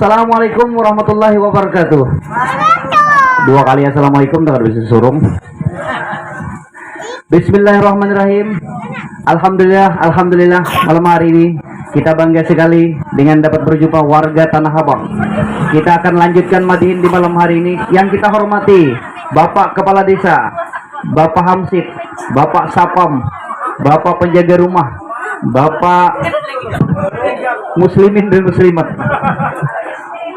Assalamualaikum warahmatullahi wabarakatuh. Dua kali assalamualaikum tak bisa surung. Bismillahirrahmanirrahim. Alhamdulillah malam hari ini kita bangga sekali dengan dapat berjumpa warga Tanah Abang. Kita akan lanjutkan madihin di malam hari ini. Yang kita hormati Bapak Kepala Desa, Bapak Hamsid, Bapak Sapam, Bapak Penjaga Rumah, Bapak Muslimin dan Muslimat,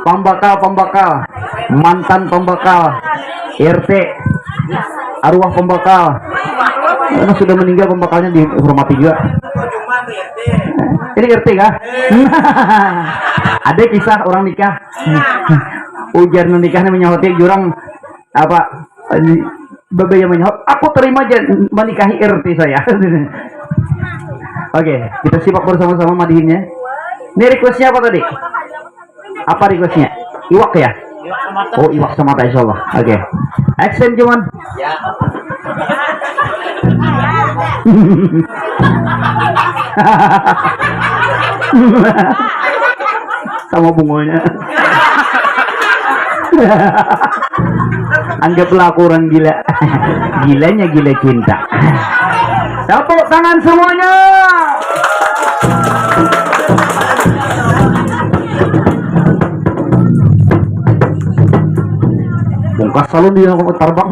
pembakal, mantan pembakal, RT, arwah pembakal. Karena sudah meninggal pembakalnya dihormati juga. Ini RT kah? Ada kisah orang nikah. Ujar nikahnya menyahoti jurang apa? Babe yang menyahut, aku terima aja menikahi RT saya. Oke, kita simak bersama-sama madihinnya. Ini requestnya apa tadi? Apa requestnya? Iwak ya? Oh, iwak sama mata insya Allah. Oke. Action cuman. Ya. Sama bungolnya. Anggaplah aku orang gila. Gilanya gila cinta. Tepuk tangan semuanya. Bongkar salon dia kok terbang.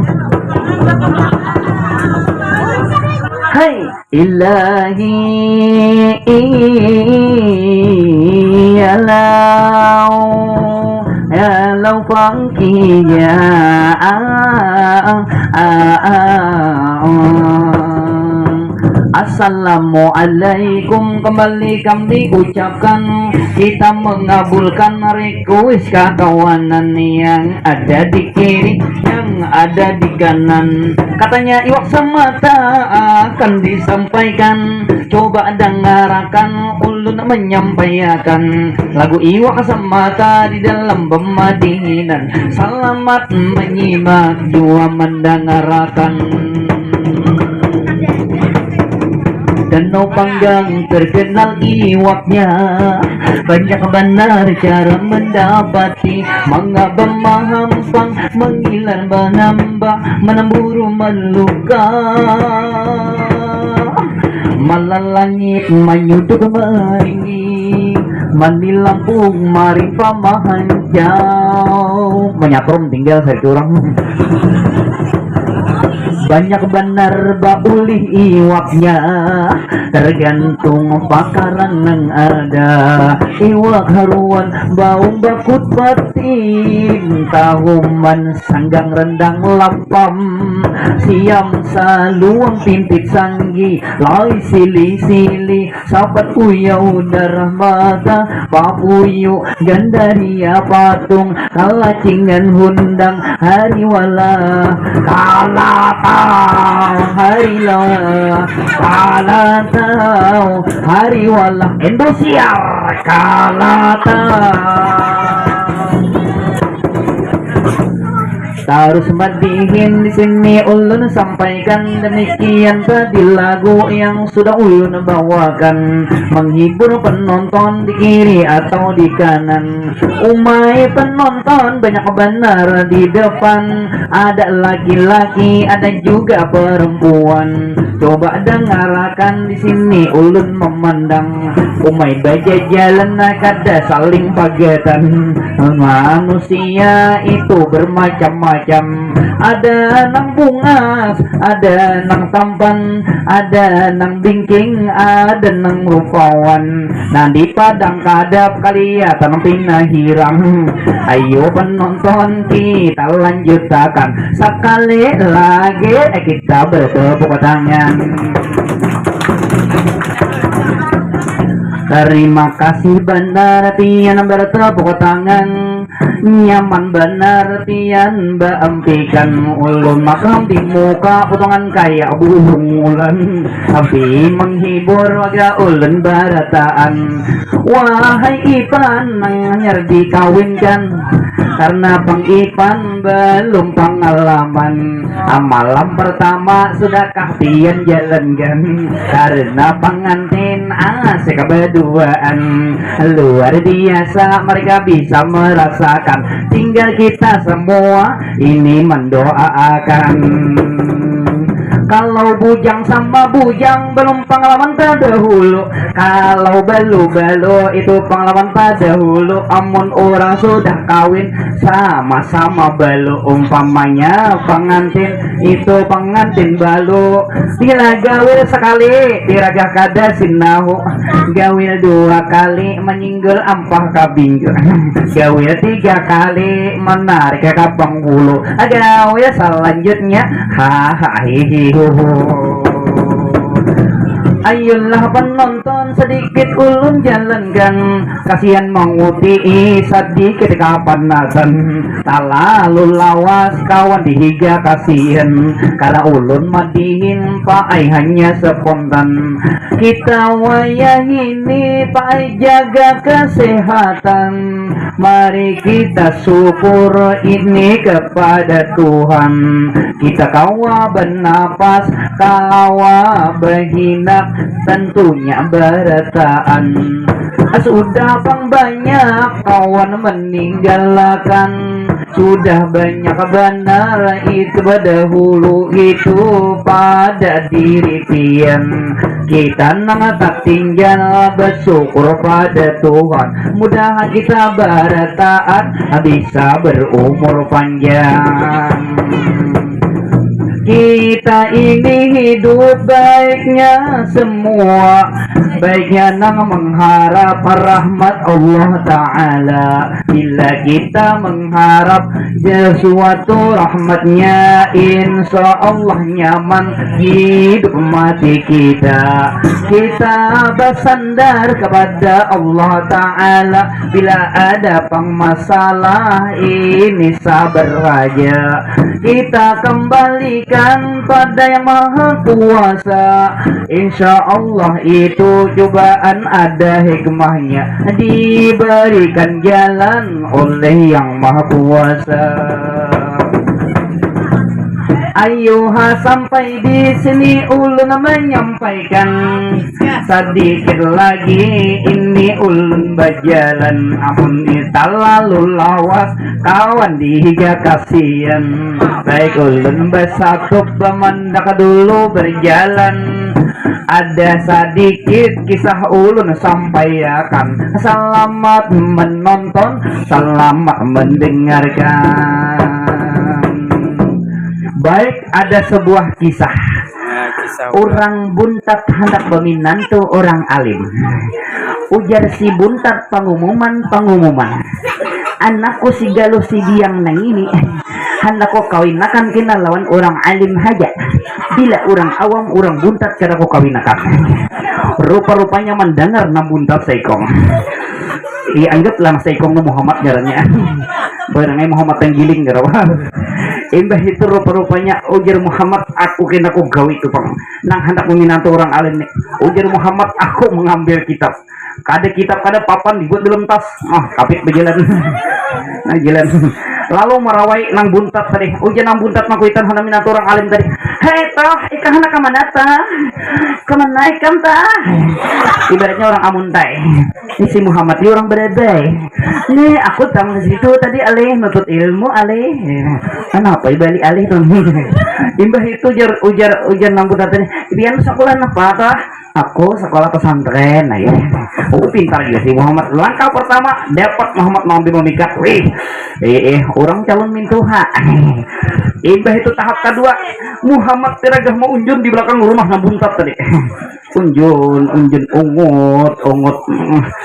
Hai ilahi ya lau fangkiya Assalamualaikum, kembali kami ucapkan, kita mengabulkan request kawanan yang ada di kiri, yang ada di kanan. Katanya iwak semata akan disampaikan, coba dengarkan ulun menyampaikan lagu iwak semata di dalam pemadihinan. Selamat menyimak, dua mendengarkan. Danau Panggang terkenal iwaknya, banyak benar cara mendapati. Mangga bemahampang, mengilar menambah, menemburu meluka. Malah langit menyuduk meringgi, mandi lampung mari pamahan jauh. Menyatrum tinggal saya curang. Banyak benar baulih iwaknya, tergantung pakaran yang ada. Iwak haruan bau bakut batin, tahuman sanggang rendang lapam, siam saluang pimpit sanggi, lai sili-sili, sapat uyau darah mata, papuyu gandaria patung, kalacingan hundang hariwala kalata. Harilah kalatau hariwala Indosiar kalatau. Harus madihin di sini ulun sampaikan, demikian tadi lagu yang sudah ulun bawakan, menghibur penonton di kiri atau di kanan. Umai penonton banyak benar di depan, ada laki-laki ada juga perempuan. Coba dengarkan di sini ulun memandang, umai baja jalan kada saling pagetan. Manusia itu bermacam-macam, ada nang bungas, ada nang tampan, ada nang bingking, ada nang rupawan. Nah di padang kadap kelihatan pinahirang. Ayo penonton kita lanjutkan, sekali lagi kita bertepuk tangan. Terima kasih benar pian bertepuk tangan, nyaman benar pian beempikan. Ulun makam di muka potongan kayak bulan, tapi menghibur wajah ulun barataan. Wahai Ipan nanyar dikawinkan, karena Bang Ipan belum pengalaman. Malam pertama sudahkah pian jalankan, karena pengantin main asik berduaan. Luar biasa mereka bisa merasakan. Tinggal kita semua ini mendoakan. Kalau bujang sama bujang belum pengalaman terdahulu. Kalau belu-belu itu pengalaman terdahulu. Amun orang sudah kawin sama-sama belu. Umpamanya pengantin itu pengantin balu. Bila gawil sekali diragah kada sinahu. Gawil 2 kali menyinggol ampah kabinggul. Gawil 3 kali menarik ke kabang bulu. Gawil selanjutnya hahaha. Ayolah penonton sedikit ulun jalankan. Kasihan menguti sedikit kapanasan. Talalu lawas kawan dihiga kasihan. Kala ulun madihin paai hanya spontan. Kita wayang ini paai jaga kesehatan. Mari kita syukur ini kepada Tuhan. Kita kawa bernapas, kawa berhinak, tentunya berataan. Sudah bang banyak kawan meninggalkan. Sudah banyak benar itu dahulu itu pada diri pian. Kita nang tak tinggal bersyukur pada Tuhan. Mudah kita berataan bisa berumur panjang. Kita ini hidup baiknya semua. Baiknya nang mengharap rahmat Allah Ta'ala. Bila kita mengharap sesuatu rahmatnya, insya Allah nyaman hidup mati kita. Kita bersandar kepada Allah Ta'ala. Bila ada pang masalah ini sabar aja. Kita kembalikan pada yang maha kuasa. Insya Allah itu cobaan ada hikmahnya. Diberikan jalan oleh yang maha kuasa. Ayuha sampai di sini ulun menyampaikan. Sedikit lagi ini ulun berjalan. Amun kita lalu lawas kawan dihiga kasihan. Baik ulun bersatu pemandak dulu berjalan. Ada sedikit kisah ulun sampaikan. Selamat menonton, selamat mendengarkan. Baik, ada sebuah kisah. Orang buntat hendak meminantu orang alim. Ujar si buntat pengumuman. Anakku si galuh si diang nang ini hendak ko kawinakan kina lawan orang alim haja. Bila orang awam orang buntat cara ko kawinakan. Rupa-rupanya mendengar na buntat saikong. Ianggaplah saikong na Muhammad ngarannya. Barangay Muhammad yang giling garawa. Imbah itu rupa-rupanya ujar Muhammad, aku kena ko gawi itu pang. Nang hendak meminantu orang alim nih. Ujar Muhammad, aku mengambil kitab. Kada kitab kada papan dibuat dalam tas. Kapit berjalan. Nah jalan. Lalu merawai nang buntat tadi. Ujar nang buntat makuitan hendak minantu orang alim tadi. Hei toh, ikan hendak kemana tah? Kemana ikan tah? Ibaratnya orang amuntai. Ini si Muhammad ini orang beredai. Nih aku tang di situ tadi alih nutut ilmu alih. Kenapa ibalik alih tuh? Imbah itu ujar nang buntat tadi. Biar sekolah apa tah? Aku sekolah pesantren, nah ya. Pintar juga si Muhammad. Langkah pertama dapat Muhammad mengambil memikat. Orang calon mintuha. Imbah itu tahap kedua, Muhammad teragah mau unjun di belakang rumah nabuntat tadi. Unjun ungut,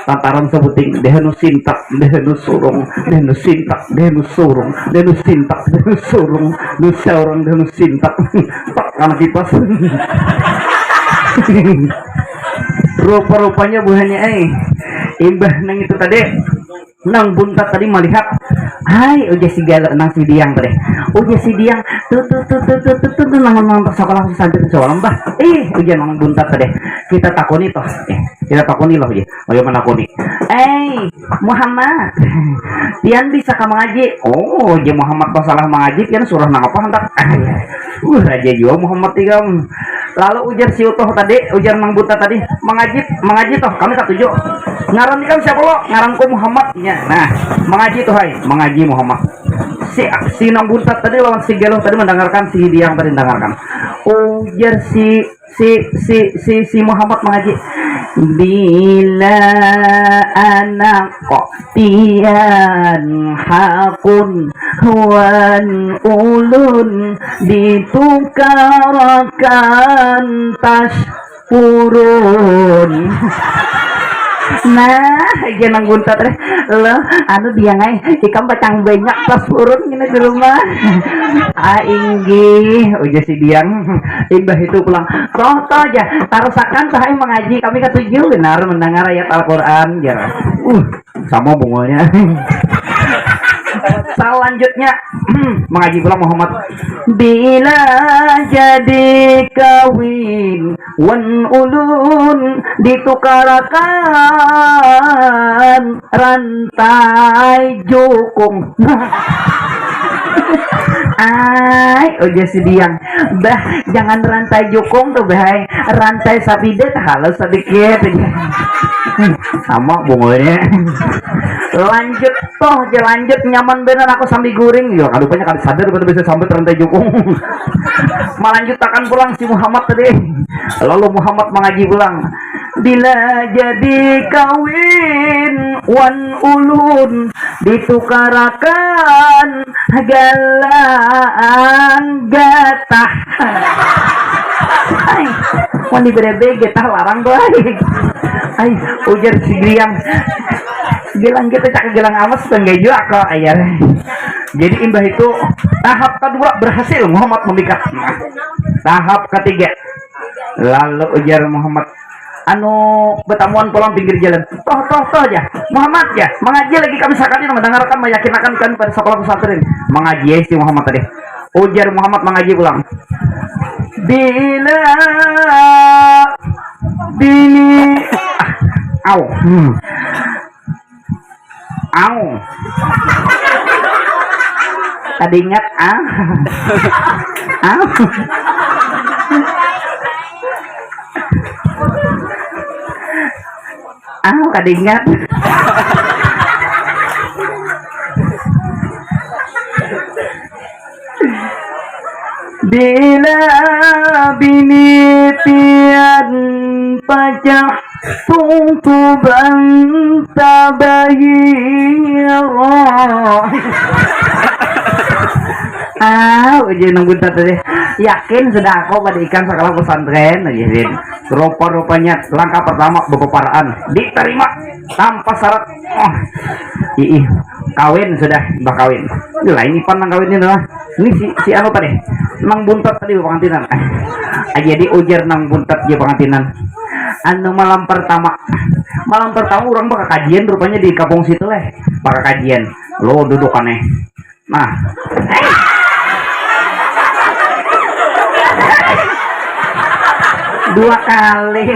lantaran sebuting dehenu sintak, dehenu surung, dehenu sintak, dehenu surung, dehenu sintak, dehenu surung, nusa orang dehenu sintak. Tak anak kipas. Rupa-rupanya buahnya imbah nang itu tadi nang buntat tadi melihat hai udah si galak nang si diang tadi udah si diang tuh nang sekolah pesantren seorang bah udah nang buntat tadi kita takoni toh kita takoni loh ya bagaimana takoni Muhammad pian bisa ka mengaji Muhammad pas salah mengaji pian surah nang apa hendak raja juga Muhammad tigam Lalu ujar si utuh tadi, ujar Mang Buta tadi, mengaji toh kami setuju. Ngaran di kami siapa lo? Ngaranku Muhammad. Ya. Nah, mengaji toh hai, mengaji Muhammad. Si Mang Buta tadi lawan si Geluh tadi mendengarkan, si Diang tadi mendengarkan. Ujar si Muhammad mengaji. Bila anak tian hakun wan ulun ditukarakan tas purun. Nah, jangan gunta teh lo anu dia ngai ikam bacang banyak pas urun gini di rumah. Ainggi udah si diang imbah itu pulang toh aja tarusakan saya mengaji kami ketujuh benar mendengar ayat Al-Quran ya sama bunganya. Selanjutnya mengaji pula Muhammad bila jadi kawin wan ulun ditukarakan rantai jukung. Ay, udah si diang bah jangan rantai jukung tuh bahai rantai sapide halus sedikit sama bunganya. Lanjut toh lanjut nyaman bener aku sambil guring ya kadupanya kali sadar betul bisa sampai rantai jukung. Melanjutkan pulang si Muhammad tadi. Lalu Muhammad mengaji pulang bila jadi kawin wan ulun ditukarakan galaan gatah. Ay, mau diberebe getah larang baik. Ay, ujar si Griang gelang kita cak gelang amas enggak juga kok ayah. Jadi imbah itu tahap kedua berhasil Muhammad memikat. Tahap ketiga lalu ujar Muhammad anu bertamuan pulang pinggir jalan toh aja Muhammad ya mengaji lagi kami sakati mendengarkan meyakinkan kan pada sekolah pesantren mengaji si Muhammad tadi ujar Muhammad mengaji pulang bila bini tadi ingat kadingat bila binitian pajak tungtuban tabahiro. Ujian nunggu tadi yakin sudah aku pada ikan sekolah pesantren aja rupa-rupanya langkah pertama bepeparaan diterima tanpa syarat kawin sudah mbak kawin lain ipan nang kawinnya lah ini si anu tadi nang buntat tadi pengantinan jadi ujar nang buntat dia pengantinan anu malam pertama orang bakal kajian rupanya di kampung situ bakal kajian lo duduk aneh nah dua kali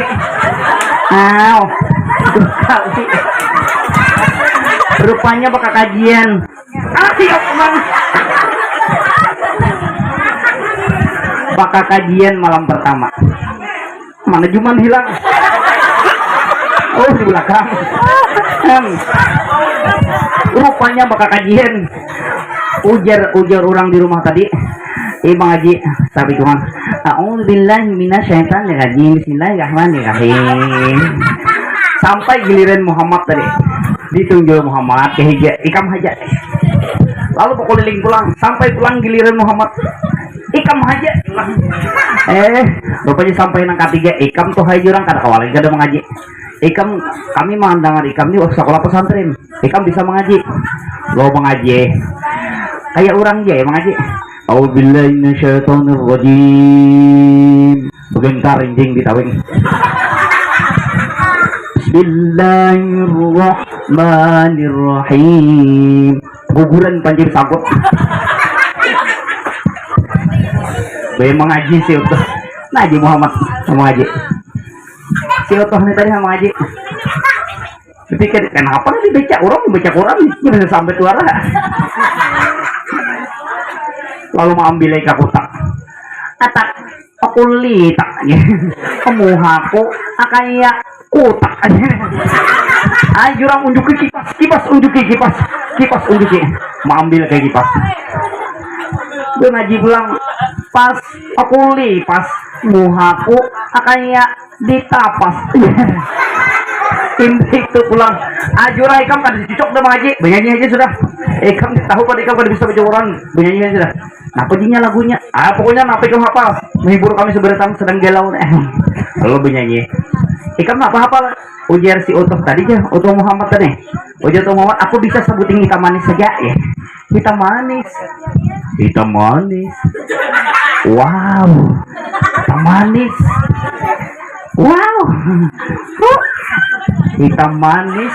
rupanya bakal kajian bakal kajian malam pertama mana Juman hilang di belakang rupanya bakal kajian ujar orang di rumah tadi Bang Haji tapi cuman a'udzubillahi minasyaitonir rajim bismillahirrahmanirrahim sampai giliran Muhammad tadi ditunjuk Muhammad ke hija ikam haja lalu pokok liling pulang sampai pulang giliran Muhammad ikam haja rupanya sampai nang ketiga ikam tuh haji orang kada kawalin kada mengaji ikam kami mendengar ikam di sekolah pesantren ikam bisa mengaji lo mengaji kayak orang aja ya mengaji A'udzubillahi minasyaitonir rajim. Bentar injing ditawing. Bismillahirrahmanirrahim. Guguran panjir sabut. Bae mengaji si utuh. Naji Muhammad mengaji. Si utuh nih tadi mengaji. Pikir kenapa nih dibaca orang ini sampai suara. Lalu mau ambil lagi kotak atak aku litak kemuhaku akaya kutak ayo jurang unjuk kipas unjuk mau ambil kayak kipas gue ngaji pulang pas aku lipas muhaku akaya ditapas itu pulang ajura ikam kan dicocok udah mengaji bernyanyi aja sudah ikam tahu pada ikam pada bisa baca Quran bernyanyi aja sudah nah penyinya lagunya pokoknya apa ikam hafal menghibur kami sebentar sedang galau lalu bernyanyi ikam apa hafal ujar si Utuh tadi ya Utuh Muhammad tadi ujar Utuh Muhammad aku bisa sebutin hitam manis saja ya hitam manis wow hitam manis wow hitam manis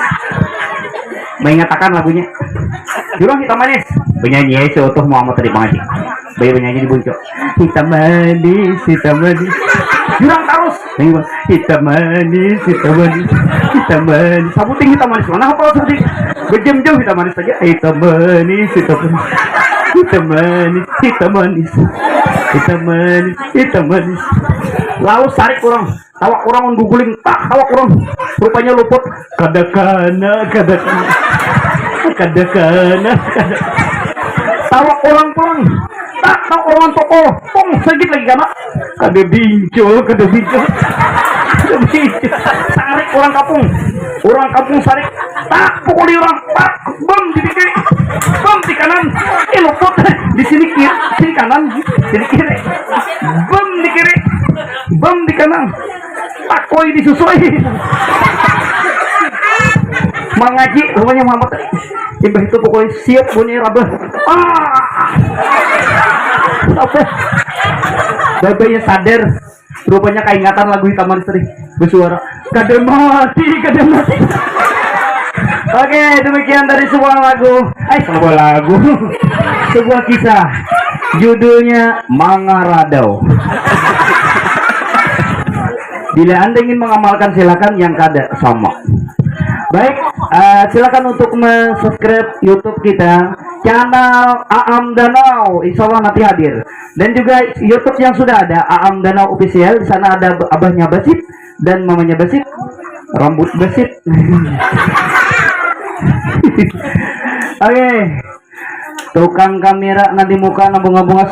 mengatakan lagunya jurang hitam manis penyanyi si Utuh Muhammad tadi pengaji bayi penyanyi di buncok hitam manis jurang terus hitam manis sabuting hitam manis mana apa sabuting berjam-jam hitam manis saja hitam manis lalu sarik kurang tawa kurang guguling tak tawa kurang rupanya luput kadakana tawa kurang tak tawa kurang toko pong segit lagi kana kada binco tarik orang kampung sarik tak pukuli orang tak bom di kiri bom di kanan luput di sini kanan sini kiri bom di kiri bom di kanan takoi disusui mengaji rumahnya Muhammad tiba itu pokoknya siap bunyi rabah apa babanya sadar rupanya keingatan lagu hitam manis tadi bersuara kada mati oke demikian dari sebuah lagu sebuah kisah judulnya Mangaradau. Bila Anda ingin mengamalkan silakan, yang kada sama. Baik, silakan untuk subscribe YouTube kita, channel Aam Danau, insya Allah nanti hadir. Dan juga YouTube yang sudah ada, Aam Danau Official, di sana ada abahnya Basit dan mamanya Basit, rambut Basit. Oke, tukang kamera nanti muka nabung-nabung